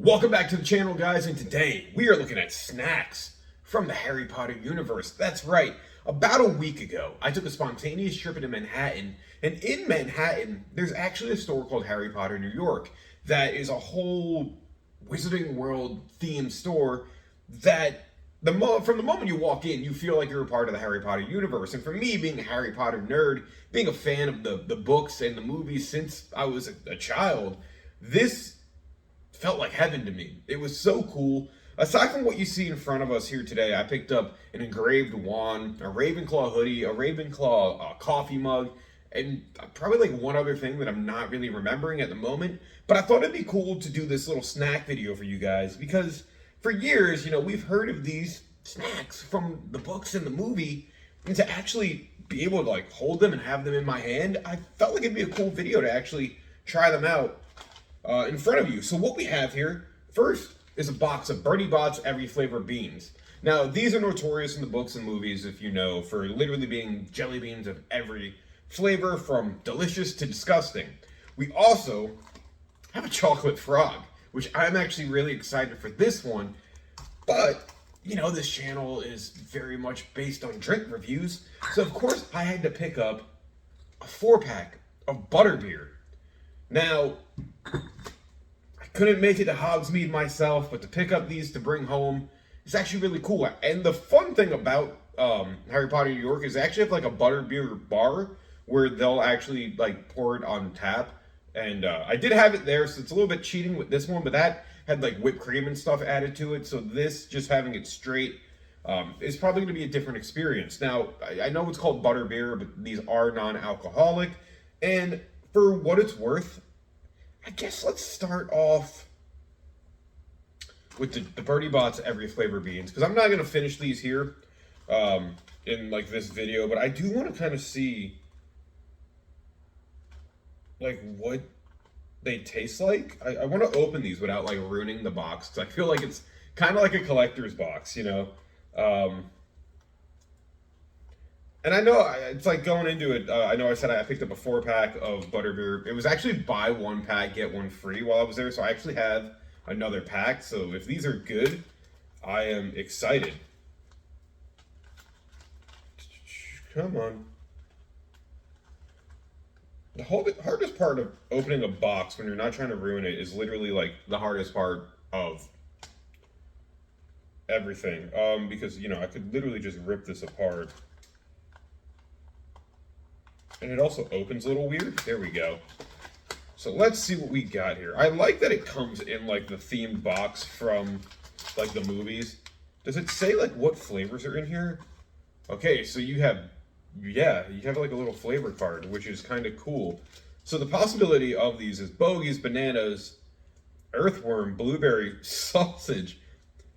Welcome back to the channel, guys, and today we are looking at snacks from the Harry Potter universe. That's right. About a week ago, I took a spontaneous trip into Manhattan, and in Manhattan, there's actually a store called Harry Potter New York that is a whole Wizarding World themed store that from the moment you walk in, you feel like you're a part of the Harry Potter universe. And for me, being a Harry Potter nerd, being a fan of the books and the movies since I was a child, this felt like heaven to me. It was so cool. Aside from what you see in front of us here today, I picked up an engraved wand, a Ravenclaw hoodie, a Ravenclaw coffee mug, and probably like one other thing that I'm not really remembering at the moment. But I thought it'd be cool to do this little snack video for you guys because for years, we've heard of these snacks from the books and the movie, and to actually be able to like hold them and have them in my hand, I felt like it'd be a cool video to actually try them out in front of you. So what we have here, first, is a box of Bertie every flavor beans. Now, these are notorious in the books and movies, if you know, for literally being jelly beans of every flavor, from delicious to disgusting. We also have a chocolate frog, which I'm actually really excited for this one. But, this channel is very much based on drink reviews. So, of course, I had to pick up a 4-pack of Butterbeer. Now, I couldn't make it to Hogsmeade myself, but to pick up these to bring home is actually really cool. And the fun thing about Harry Potter New York is they actually have like a Butterbeer bar where they'll actually like pour it on tap. And I did have it there, so it's a little bit cheating with this one, but that had like whipped cream and stuff added to it. So this, just having it straight, is probably going to be a different experience. Now, I know it's called Butterbeer, but these are non-alcoholic. And for what it's worth, I guess let's start off with the Bertie every flavor beans, because I'm not going to finish these here in like this video, but I do want to kind of see like what they taste like. I want to open these without like ruining the box, because I feel like it's kind of like a collector's box, And I know it's like going into it. I know I said I picked up a 4-pack of Butterbeer. It was actually buy 1 pack, get 1 free while I was there. So I actually have another pack. So if these are good, I am excited. Come on. The hardest part of opening a box when you're not trying to ruin it is literally like the hardest part of everything. Because, I could literally just rip this apart. And it also opens a little weird. There we go. So let's see what we got here. I like that it comes in like the themed box from like the movies. Does it say like what flavors are in here? Okay, so you have like a little flavor card, which is kind of cool. So the possibility of these is bogies, bananas, earthworm, blueberry, sausage,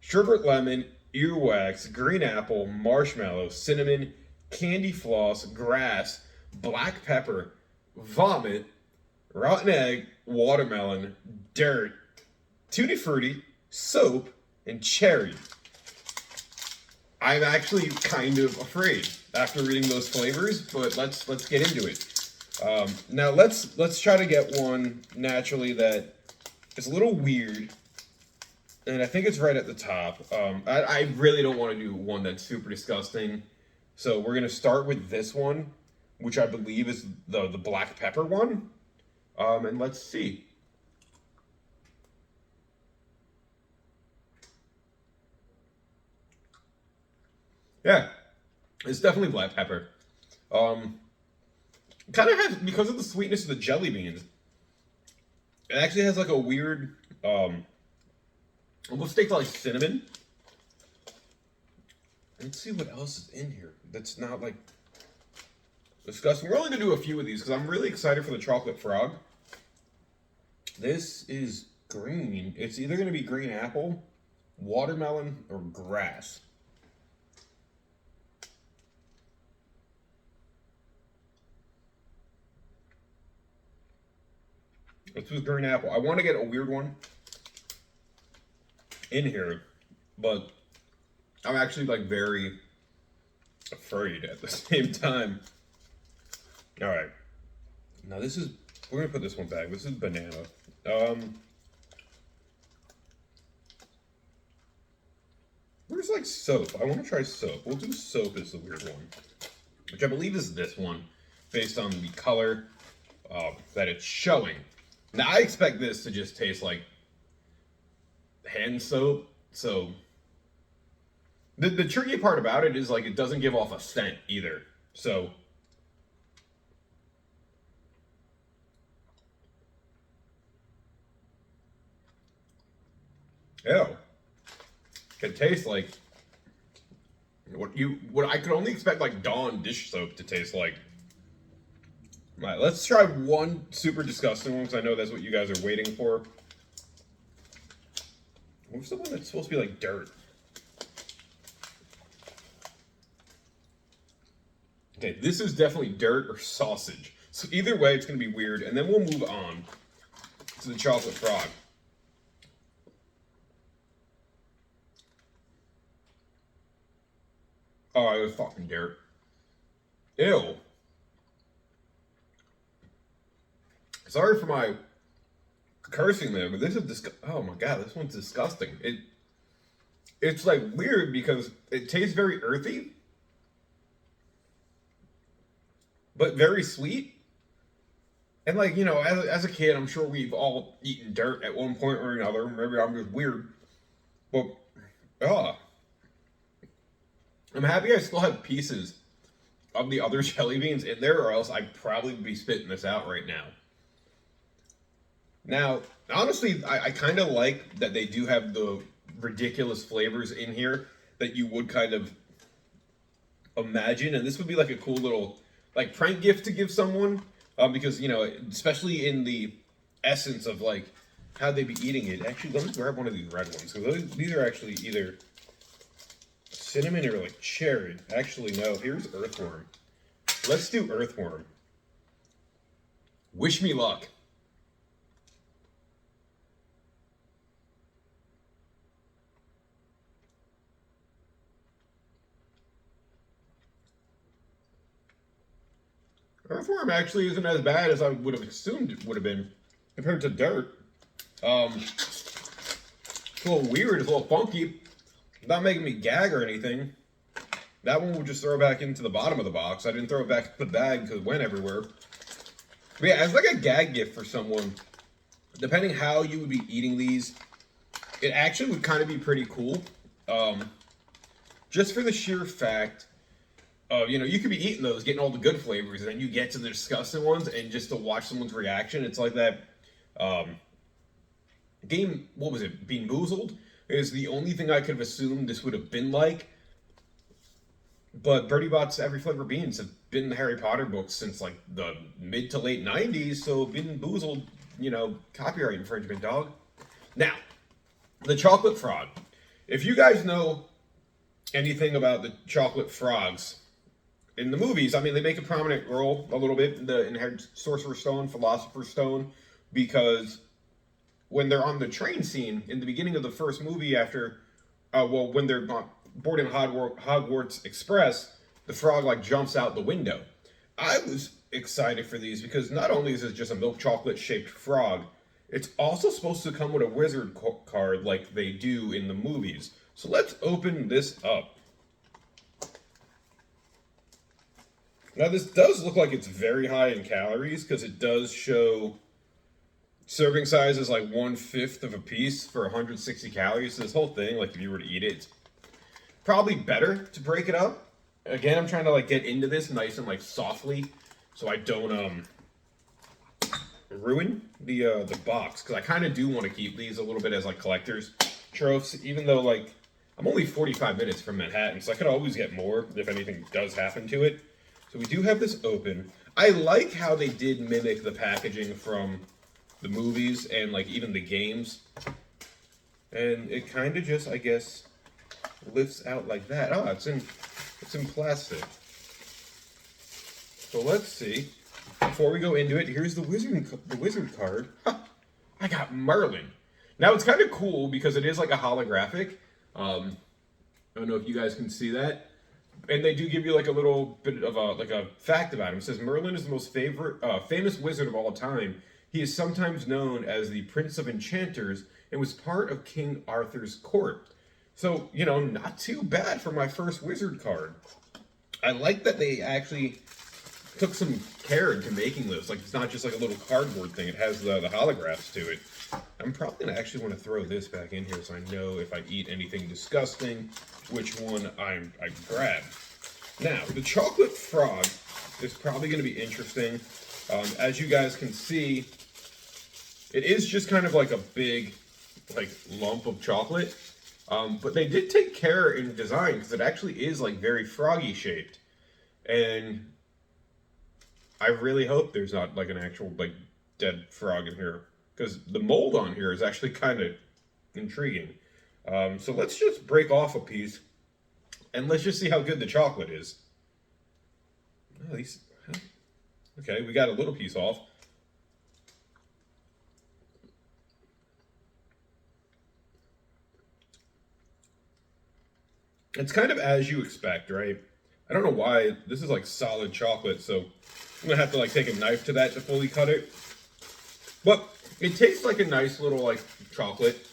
sherbet lemon, earwax, green apple, marshmallow, cinnamon, candy floss, grass, black pepper, vomit, rotten egg, watermelon, dirt, tutti frutti, soap, and cherry. I'm actually kind of afraid after reading those flavors, but let's get into it. Now let's try to get one naturally that is a little weird, and I think it's right at the top. I really don't want to do one that's super disgusting, so we're gonna start with this one, which I believe is the black pepper one. And let's see. Yeah, it's definitely black pepper. Kind of has, because of the sweetness of the jelly beans, it actually has like a weird, almost tastes like cinnamon. Let's see what else is in here that's not like disgusting. We're only going to do a few of these because I'm really excited for the chocolate frog. This is green. It's either going to be green apple, watermelon, or grass. This was green apple. I want to get a weird one in here, but I'm actually like very afraid at the same time. All right. Now we're going to put this one back. This is banana. where's like soap? I want to try soap. We'll do soap as the weird one, which I believe is this one, based on the color that it's showing. Now I expect this to just taste like hand soap. So the tricky part about it is like it doesn't give off a scent either. So ew. It tastes like what I could only expect like Dawn dish soap to taste like. All right, let's try one super disgusting one because I know that's what you guys are waiting for. What's the one that's supposed to be like dirt? Okay, this is definitely dirt or sausage. So either way, it's going to be weird. And then we'll move on to the chocolate frog. Oh, it was fucking dirt. Ew. Sorry for my cursing there, but this is oh my god, this one's disgusting. It's like weird because it tastes very earthy, but very sweet. And like, you know, as a kid, I'm sure we've all eaten dirt at one point or another. Maybe I'm just weird. But I'm happy I still have pieces of the other jelly beans in there, or else I'd probably be spitting this out right now. Now, honestly, I kind of like that they do have the ridiculous flavors in here that you would kind of imagine, and this would be like a cool little like prank gift to give someone, because you know, especially in the essence of like how they'd be eating it. Actually, let me grab one of these red ones because these are actually either cinnamon or like cherry. Actually, no. Here's earthworm. Let's do earthworm. Wish me luck. Earthworm actually isn't as bad as I would have assumed it would have been compared to dirt. It's a little weird, it's a little funky. Not making me gag or anything. That one we'll just throw back into the bottom of the box. I didn't throw it back in the bag because it went everywhere. But yeah, as like a gag gift for someone, depending how you would be eating these, it actually would kind of be pretty cool. Just for the sheer fact you know, you could be eating those, getting all the good flavors, and then you get to the disgusting ones, and just to watch someone's reaction, it's like that game, what was it, Bean Boozled? Is the only thing I could have assumed this would have been like. But Bertie Bott's Every Flavor Beans have been in the Harry Potter books since like the mid to late 90s, so Bean Boozled, you know, copyright infringement, dog. Now, the chocolate frog. If you guys know anything about the chocolate frogs, in the movies, I mean, they make a prominent role a little bit in the Sorcerer's Stone, Philosopher's Stone, because when they're on the train scene in the beginning of the first movie after, well, when they're boarding Hogwarts Express, the frog, like, jumps out the window. I was excited for these because not only is it just a milk chocolate-shaped frog, it's also supposed to come with a wizard card like they do in the movies. So let's open this up. Now, this does look like it's very high in calories because it does show serving size is like 1/5 of a piece for 160 calories. So this whole thing, like if you were to eat it, it's probably better to break it up. Again, I'm trying to like get into this nice and like softly so I don't ruin the box, because I kind of do want to keep these a little bit as like collector's trophies, even though like I'm only 45 minutes from Manhattan, so I could always get more if anything does happen to it. So we do have this open. I like how they did mimic the packaging from the movies and like even the games. And it kind of just, I guess, lifts out like that. Oh, it's in plastic. So let's see. Before we go into it, here's the wizard card. I got Merlin. Now it's kind of cool because it is like a holographic. I don't know if you guys can see that. And they do give you like a little bit of a fact about him. It says Merlin is the most famous wizard of all time. He is sometimes known as the Prince of Enchanters and was part of King Arthur's court. So, not too bad for my first wizard card. I like that they actually took some care into making this. Like, it's not just like a little cardboard thing. It has the holographs to it. I'm probably going to actually want to throw this back in here so I know if I eat anything disgusting, which one I grab. Now, the chocolate frog is probably going to be interesting. As you guys can see, it is just kind of like a big lump of chocolate. But they did take care in design because it actually is like very froggy shaped. And I really hope there's not like an actual like dead frog in here, because the mold on here is actually kind of intriguing. So let's just break off a piece and let's just see how good the chocolate is. Oh, okay, we got a little piece off. It's kind of as you expect, right? I don't know why. This is like solid chocolate, so I'm gonna have to like take a knife to that to fully cut it. But it tastes like a nice little like chocolate,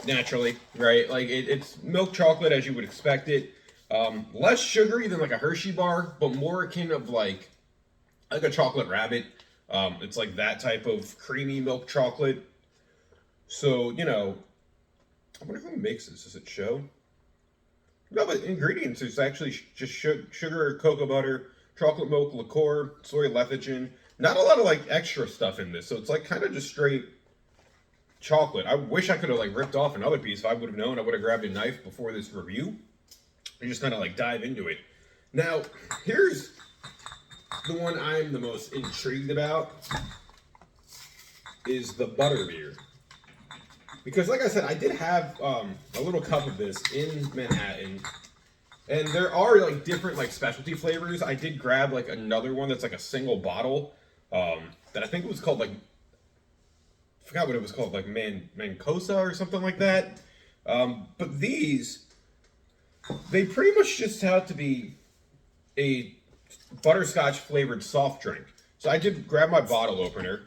naturally, right? Like it's milk chocolate as you would expect it. Less sugary than like a Hershey bar, but more akin of like a chocolate rabbit. It's like that type of creamy milk chocolate. So, I wonder who makes this. Does it show? No, but ingredients is actually just sugar, cocoa butter, chocolate milk, liqueur, soy lecithin. Not a lot of like extra stuff in this, so it's like kind of just straight chocolate. I wish I could have like ripped off another piece. If I would have known, I would have grabbed a knife before this review and just kind of like dive into it. Now, here's the one I'm the most intrigued about, is the Butterbeer. Because like I said, I did have a little cup of this in Manhattan, and there are like different like specialty flavors. I did grab like another one that's like a single bottle that I think it was called like, I forgot what it was called, like Mancosa or something like that. But these, they pretty much just have to be a butterscotch flavored soft drink. So I did grab my bottle opener.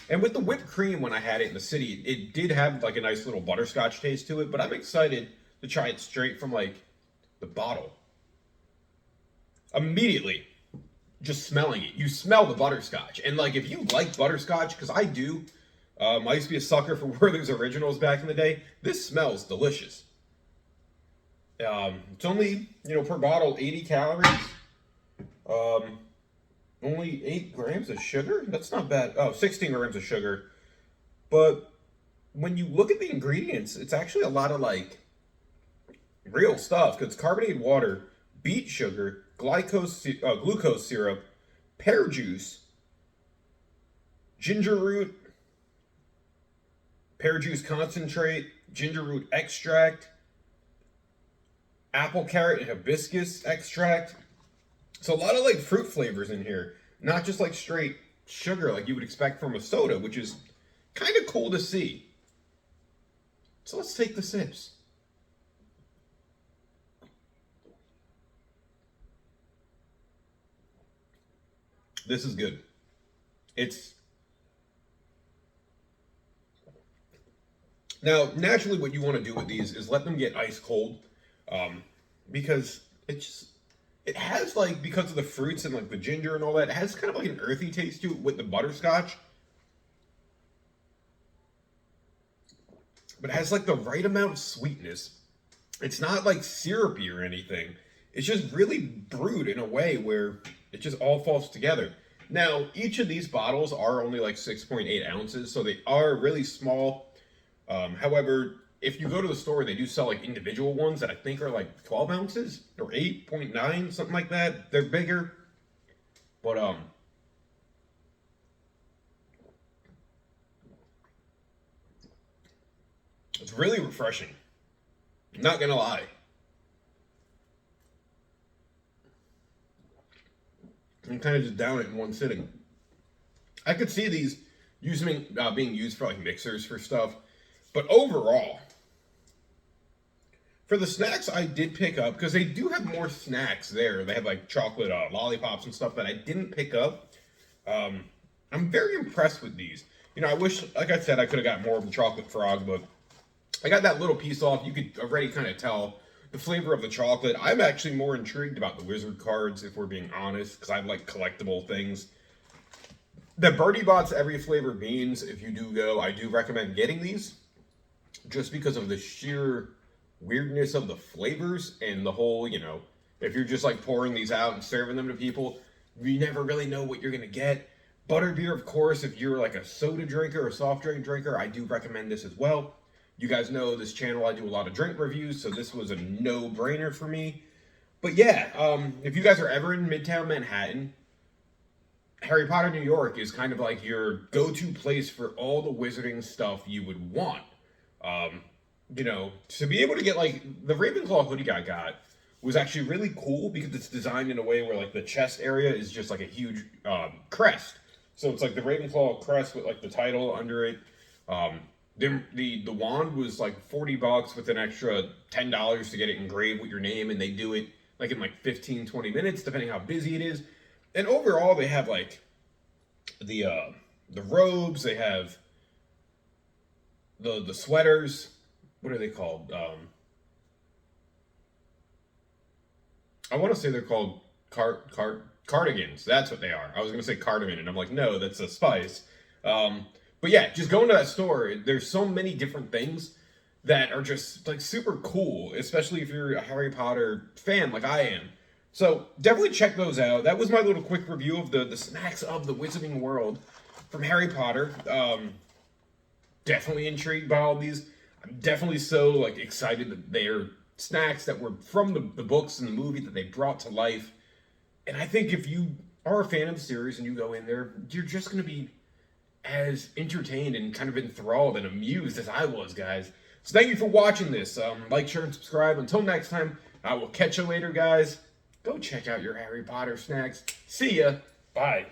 And with the whipped cream, when I had it in the city, it did have like a nice little butterscotch taste to it, but I'm excited to try it straight from like the bottle. Immediately, just smelling it, you smell the butterscotch. And like, if you like butterscotch, because I do, I used to be a sucker for Werther's Originals back in the day, this smells delicious. It's only, per bottle, 80 calories. Only 8 grams of sugar? That's not bad. Oh, 16 grams of sugar. But when you look at the ingredients, it's actually a lot of like real stuff. Because carbonated water, beet sugar, glucose syrup, pear juice, ginger root, pear juice concentrate, ginger root extract, apple, carrot, and hibiscus extract. So a lot of like fruit flavors in here, not just like straight sugar like you would expect from a soda, which is kind of cool to see. So let's take the sips. This is good. It's now naturally what you want to do with these is let them get ice cold, because it has like, because of the fruits and like the ginger and all that, it has kind of like an earthy taste to it with the butterscotch. But it has like the right amount of sweetness. It's not like syrupy or anything. It's just really brewed in a way where it just all falls together. Now, each of these bottles are only like 6.8 ounces, so they are really small. However, if you go to the store, they do sell like individual ones that I think are like 12 ounces or 8.9, something like that. They're bigger, but it's really refreshing. Not gonna lie. And kind of just down it in one sitting. I could see these being used for like mixers for stuff, but overall, for the snacks I did pick up, because they do have more snacks there. They have like chocolate lollipops and stuff that I didn't pick up. I'm very impressed with these. I wish, like I said, I could have got more of the chocolate frog, but I got that little piece off. You could already kind of tell the flavor of the chocolate. I'm actually more intrigued about the wizard cards, if we're being honest, because I like collectible things. The Bertie Bott's every flavor beans, if you do go, I do recommend getting these, just because of the sheer weirdness of the flavors and the whole, if you're just like pouring these out and serving them to people, you never really know what you're going to get. Butterbeer, of course, if you're like a soda drinker or soft drink drinker, I do recommend this as well. You guys know this channel, I do a lot of drink reviews, so this was a no-brainer for me. But yeah, if you guys are ever in Midtown Manhattan, Harry Potter New York is kind of like your go-to place for all the wizarding stuff you would want. To be able to get like the Ravenclaw hoodie I got was actually really cool because it's designed in a way where like the chest area is just like a huge crest. So it's like the Ravenclaw crest with like the title under it. The wand was like $40 with an extra $10 to get it engraved with your name, and they do it like in like 15, 20 minutes, depending how busy it is. And overall, they have like the robes, they have the sweaters. What are they called? I want to say they're called cardigans. That's what they are. I was going to say cardamom, and I'm like, no, that's a spice. But yeah, just go into that store. There's so many different things that are just like super cool, especially if you're a Harry Potter fan like I am. So definitely check those out. That was my little quick review of the snacks of the Wizarding World from Harry Potter. Definitely intrigued by all these. I'm definitely so like excited that they're snacks that were from the books and the movie that they brought to life. And I think if you are a fan of the series and you go in there, you're just going to be as entertained and kind of enthralled and amused as I was, guys. So thank you for watching this. Like, share, and subscribe. Until next time, I will catch you later, guys. Go check out your Harry Potter snacks. See ya. Bye.